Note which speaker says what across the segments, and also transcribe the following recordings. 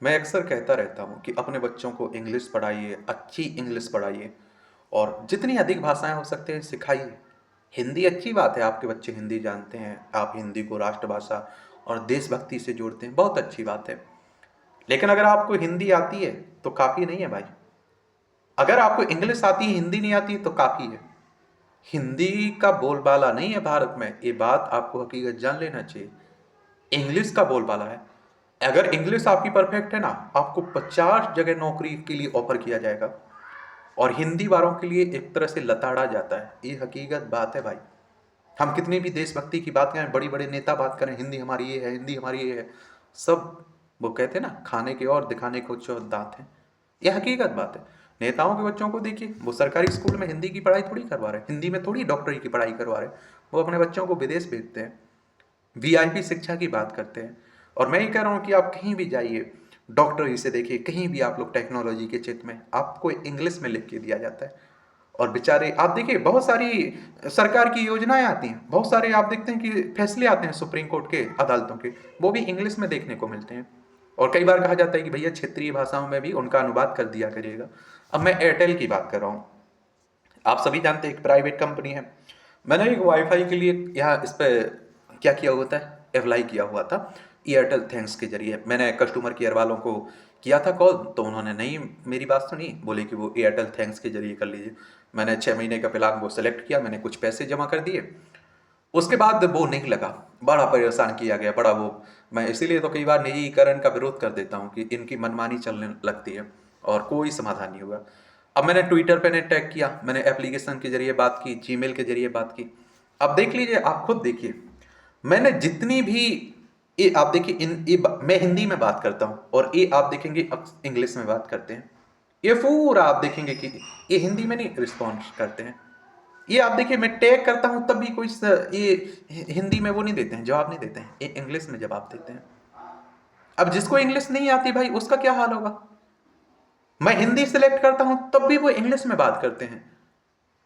Speaker 1: मैं अक्सर कहता रहता हूँ कि अपने बच्चों को इंग्लिश पढ़ाइए, अच्छी इंग्लिश पढ़ाइए और जितनी अधिक भाषाएं हो सकते हैं सिखाइए। हिंदी अच्छी बात है, आपके बच्चे हिंदी जानते हैं, आप हिंदी को राष्ट्रभाषा और देशभक्ति से जोड़ते हैं, बहुत अच्छी बात है। लेकिन अगर आपको हिंदी आती है तो काफ़ी नहीं है भाई। अगर आपको इंग्लिश आती है, हिंदी नहीं आती तो काफ़ी है। हिंदी का बोलबाला नहीं है भारत में, ये बात आपको हकीकत जान लेना चाहिए। इंग्लिश का बोलबाला है। अगर इंग्लिश आपकी परफेक्ट है ना, आपको 50 जगह नौकरी के लिए ऑफर किया जाएगा और हिंदी वालों के लिए एक तरह से लताड़ा जाता है। ये हकीकत बात है भाई। हम कितनी भी देशभक्ति की बात करें, बड़ी बड़े नेता बात करें, हिंदी हमारी ये है, हिंदी हमारी ये है, सब वो कहते हैं ना, खाने के और दिखाने को जो दांत हैं। ये हकीकत बात है। नेताओं के बच्चों को देखिए, वो सरकारी स्कूल में हिंदी की पढ़ाई थोड़ी करवा रहे हैं, हिंदी में थोड़ी डॉक्टरी की पढ़ाई करवा रहे हैं। वो अपने बच्चों को विदेश भेजते हैं, वीआईपी शिक्षा की बात करते हैं। और मैं ये कह रहा हूँ कि आप कहीं भी जाइए, डॉक्टरी से देखिए, कहीं भी आप लोग टेक्नोलॉजी के क्षेत्र में, आपको इंग्लिश में लिख के दिया जाता है। और बेचारे आप देखिए, बहुत सारी सरकार की योजनाएं आती हैं, बहुत सारे आप देखते हैं कि फैसले आते हैं सुप्रीम कोर्ट के, अदालतों के, वो भी इंग्लिश में देखने को मिलते हैं। और कई बार कहा जाता है कि भैया क्षेत्रीय भाषाओं में भी उनका अनुवाद कर दिया करिएगा। अब मैं एयरटेल की बात कर रहा हूँ। आप सभी जानते हैं एक प्राइवेट कंपनी है। मैंने एक वाईफाई के लिए यहाँ इस पर क्या किया हुआ था, अप्लाई किया हुआ था। एयरटेल थैंक्स के जरिए मैंने कस्टमर केयर वालों को किया था कॉल, तो उन्होंने नहीं मेरी बात सुनी, बोले कि वो एयरटेल थैंक्स के जरिए कर लीजिए। मैंने 6 महीने का प्लान वो सेलेक्ट किया, मैंने कुछ पैसे जमा कर दिए। उसके बाद वो नहीं लगा, बड़ा परेशान किया गया, बड़ा वो। मैं इसीलिए तो कई बार निजीकरण का विरोध कर देता हूँ कि इनकी मनमानी चलने लगती है और कोई समाधान नहीं हुआ। अब मैंने ट्विटर पे ने टैग किया, मैंने एप्लीकेशन के जरिए बात की, जीमेल के जरिए बात की। अब देख लीजिए, आप खुद देखिए, मैंने जितनी भी, ये आप देखिए, मैं हिंदी में बात करता हूँ और ये आप देखेंगे इंग्लिश में बात करते हैं। ये पूरा आप देखेंगे कि ये हिंदी में नहीं रिस्पॉन्स करते हैं। ये आप देखिए, मैं टैग करता हूं तब भी कोई ये हिंदी में वो नहीं देते हैं, जवाब नहीं देते हैं, ये इंग्लिश में जवाब देते हैं। अब जिसको इंग्लिश नहीं आती भाई, उसका क्या हाल होगा। मैं हिंदी सिलेक्ट करता हूं तब भी वो इंग्लिश में बात करते हैं।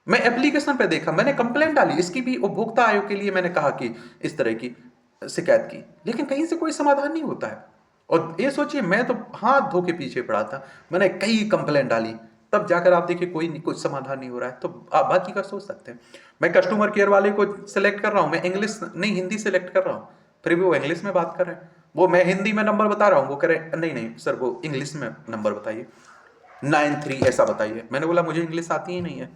Speaker 1: मैं एप्लीकेशन पे देखा, मैंने कंप्लेंट डाली इसकी भी, उपभोक्ता आयोग के लिए मैंने कहा कि इस तरह की शिकायत की, लेकिन कहीं से कोई समाधान नहीं होता है। और ये सोचिए, मैं तो हाथ धो के पीछे पड़ा था, मैंने कई कंप्लेंट डाली, तब जाकर आप देखिए कोई नहीं, कुछ समाधान नहीं हो रहा है। तो आप बाकी का सोच सकते हैं। मैं कस्टमर केयर वाले को सिलेक्ट कर रहा हूँ, मैं इंग्लिश नहीं हिंदी सिलेक्ट कर रहा हूँ, फिर भी वो इंग्लिश में बात कर रहे हैं। वो मैं हिंदी में नंबर बता रहा हूँ, वो कह रहे नहीं नहीं सर, वो इंग्लिश में नंबर बताइए, 93 ऐसा बताइए। मैंने बोला मुझे इंग्लिश आती ही नहीं है।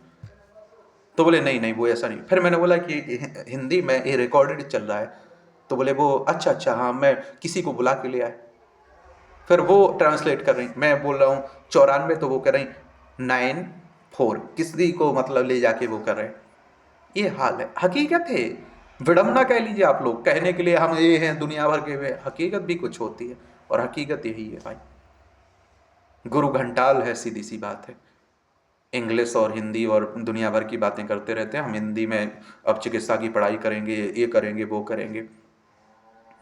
Speaker 1: तो बोले नहीं नहीं, वो ऐसा नहीं। फिर मैंने बोला कि हिंदी में ये रिकॉर्डेड चल रहा है। तो बोले वो अच्छा अच्छा, हाँ मैं किसी को बुला के ले आए। फिर वो ट्रांसलेट कर रही, मैं बोल रहा हूँ 94, तो वो कर रही 94, किसी को मतलब ले जाके वो कर रहे हैं। ये हाल है, हकीकत है। विडम्बना कह लीजिए आप लोग, कहने के लिए हम ये हैं दुनिया भर के हुए, हकीकत भी कुछ होती है। और हकीकत यही है भाई, गुरु घंटाल है, सीधी सी बात है। इंग्लिश और हिंदी और दुनिया भर की बातें करते रहते हैं। हम हिंदी में अब चिकित्सा की पढ़ाई करेंगे, ये करेंगे, वो करेंगे।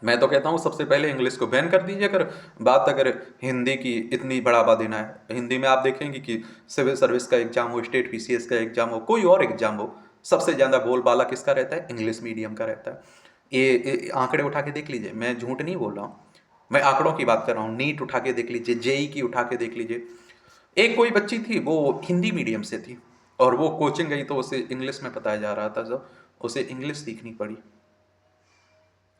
Speaker 1: मैं तो कहता हूँ सबसे पहले इंग्लिश को बैन कर दीजिए। अगर बात, अगर हिंदी की इतनी बढ़ावा देना है, हिंदी में आप देखेंगे कि सिविल सर्विस का एग्जाम हो, स्टेट पीसीएस का एग्जाम हो, कोई और एग्जाम हो, सबसे ज़्यादा बोलबाला किसका रहता है, इंग्लिश मीडियम का रहता है। ये आंकड़े उठा के देख लीजिए, मैं झूठ नहीं बोल रहा हूँ, मैं आंकड़ों की बात कर रहा हूँ। नीट उठा के देख लीजिए, जेई की उठा के देख लीजिए। एक कोई बच्ची थी, वो हिंदी मीडियम से थी और वो कोचिंग गई तो उसे इंग्लिश में बताया जा रहा था, जब उसे इंग्लिश सीखनी पड़ी।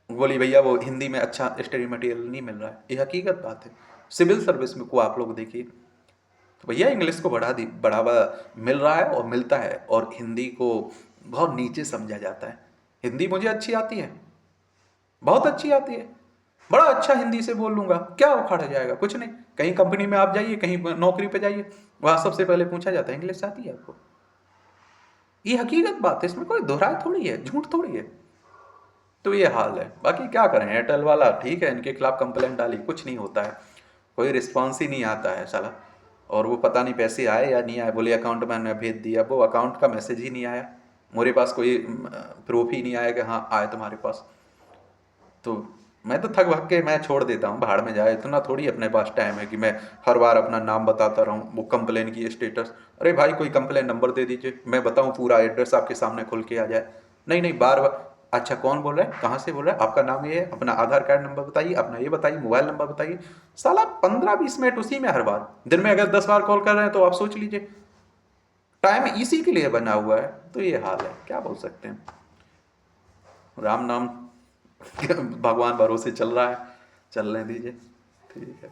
Speaker 1: बोली भैया वो हिंदी में अच्छा स्टडी मटेरियल नहीं मिल रहा है। ये हकीकत बात है। सिविल सर्विस में को आप लोग देखिए, तो भैया इंग्लिश को बढ़ावा मिल रहा है और मिलता है, और हिंदी को बहुत नीचे समझा जाता है। हिंदी मुझे अच्छी आती है, बहुत अच्छी आती है, बड़ा अच्छा हिंदी से बोल लूंगा, क्या उखाड़ा जाएगा, कुछ नहीं। कहीं कंपनी में आप जाइए, कहीं नौकरी पे जाइए, वहां सबसे पहले पूछा जाता है इंग्लिश आती है आपको। ये हकीकत बात है, इसमें कोई दोहराए थोड़ी है, झूठ थोड़ी है। तो ये हाल है। बाकी क्या करें, एयरटेल वाला ठीक है, इनके खिलाफ कंप्लेंट डाली, कुछ नहीं होता है, कोई रिस्पॉन्स ही नहीं आता है साला। और वो पता नहीं पैसे आए या नहीं आए, बोले अकाउंट मैंने भेज दिया, वो अकाउंट का मैसेज ही नहीं आया, मेरे पास कोई प्रूफ ही नहीं आया कि हाँ आए तुम्हारे पास। तो मैं तो थक भग के मैं छोड़ देता हूँ, भाड़ में जाए, इतना थोड़ी अपने पास टाइम है कि मैं हर बार अपना नाम बताता रहूँ, वो कंप्लेन की स्टेटस। अरे भाई कोई कंप्लेन नंबर दे दीजिए, मैं बताऊँ पूरा एड्रेस आपके सामने खुल के आ जाए। नहीं नहीं, बार बार अच्छा, कौन बोल रहा है, कहाँ से बोल रहा है, आपका नाम ये है, अपना आधार कार्ड नंबर बताइए, अपना ये बताइए, मोबाइल नंबर बताइए। साला 15-20 मिनट उसी में हर बार, दिन में अगर 10 बार कॉल कर रहे हैं तो आप सोच लीजिए, टाइम इसी के लिए बना हुआ है। तो ये हाल है, क्या बोल सकते हैं। राम नाम भगवान भरोसे चल रहा है, चलने दीजिए, ठीक है।